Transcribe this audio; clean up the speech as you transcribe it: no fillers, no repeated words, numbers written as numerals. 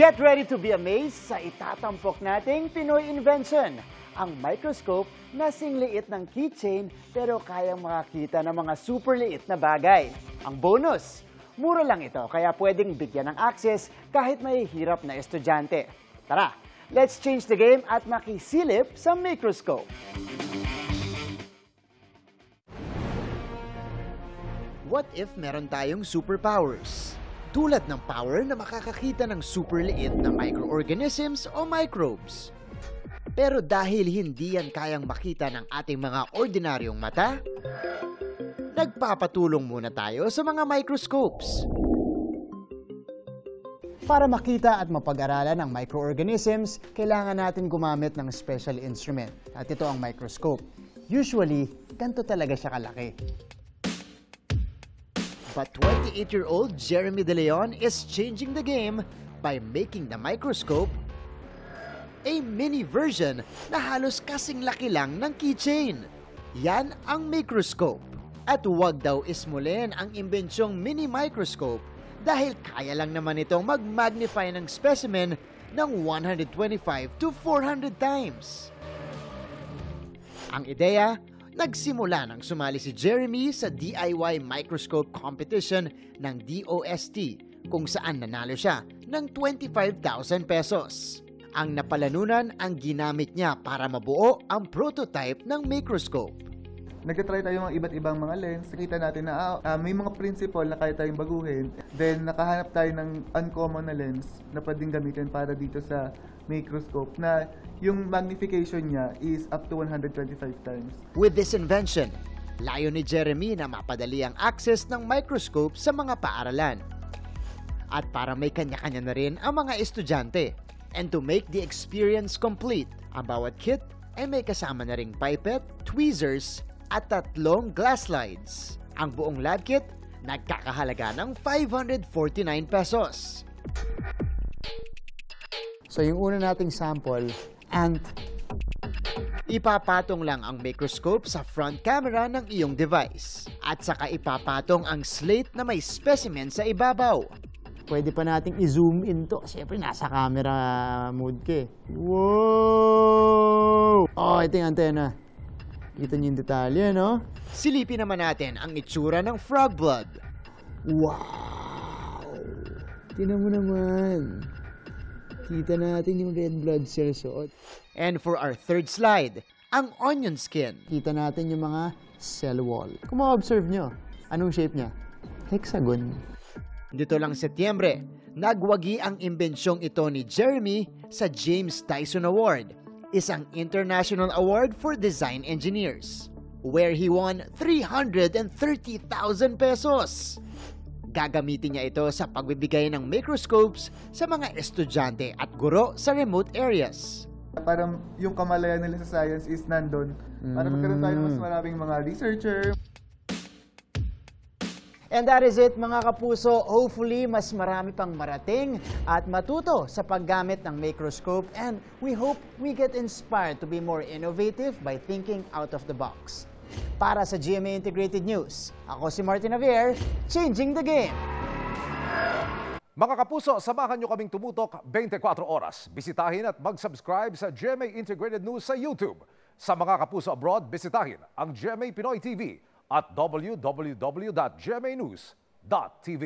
Get ready to be amazed sa itatampok nating Pinoy invention. Ang microscope na singliit ng keychain pero kayang makakita ng mga super liit na bagay. Ang bonus, mura lang ito kaya pwedeng bigyan ng access kahit may hirap na estudyante. Tara, let's change the game at makisilip sa microscope. What if meron tayong superpowers? Tulad ng power na makakakita ng super liit na microorganisms o microbes. Pero dahil hindi yan kayang makita ng ating mga ordinaryong mata, nagpapatulong muna tayo sa mga microscopes. Para makita at mapag-aralan ang microorganisms, kailangan natin gumamit ng special instrument. At ito ang microscope. Usually, ganito talaga siya kalaki. But 28-year-old Jeremy De Leon is changing the game by making the microscope a mini version na halos kasing laki lang ng keychain. Yan ang microscope. At huwag daw ismulin ang imbensyong mini microscope dahil kaya lang naman itong mag-magnify ng specimen ng 125 to 400 times. Ang ideya, nagsimula nang sumali si Jeremy sa DIY microscope competition ng DOST kung saan nanalo siya ng 25,000 pesos. Ang napalanunan ang ginamit niya para mabuo ang prototype ng microscope. Nagtatry tayo ng iba't ibang mga lens. Nakita natin na may mga principle na kaya tayong baguhin. Then nakahanap tayo ng uncommon na lens na pwedeng gamitin para dito sa microscope na yung magnification niya is up to 125 times. With this invention, layo ni Jeremy na mapadali ang access ng microscope sa mga paaralan. At para may kanya-kanya na rin ang mga estudyante. And to make the experience complete, ang bawat kit ay may kasama na ring pipette, tweezers, at 3 glass slides. Ang buong lab kit nagkakahalaga ng 549 pesos. So yung una nating sample, ant. Ipapatong lang ang microscope sa front camera ng iyong device. At saka ipapatong ang slate na may specimen sa ibabaw. Pwede pa nating i-zoom in to. Siyempre, nasa camera mode ka eh. Wow! Oh, ito yung antena. Kita niyo yung detalye, no? Silipin naman natin ang itsura ng frog blood. Wow! Tingnan mo naman. Kita natin yung red blood cells. And for our third slide, ang onion skin. Kita natin yung mga cell wall. Kung ma-observe nyo, anong shape niya? Hexagon. Dito lang Setyembre, nagwagi ang imbensyong ito ni Jeremy sa James Dyson Award, isang international award for design engineers, where he won 330,000 pesos. Gagamitin niya ito sa pagbibigay ng microscopes sa mga estudyante at guro sa remote areas. Parang yung kamalayan nila sa science is nandun. Para magkaroon tayo ng mas maraming mga researcher. And that is it mga kapuso. Hopefully, mas marami pang marating at matuto sa paggamit ng microscope. And we hope we get inspired to be more innovative by thinking out of the box. Para sa GMA Integrated News, ako si Martin Javier, changing the game. Mga kapuso, samahan nyo kaming tumutok 24 oras. Bisitahin at mag-subscribe sa GMA Integrated News sa YouTube. Sa mga kapuso abroad, bisitahin ang GMA Pinoy TV at www.gmanews.tv.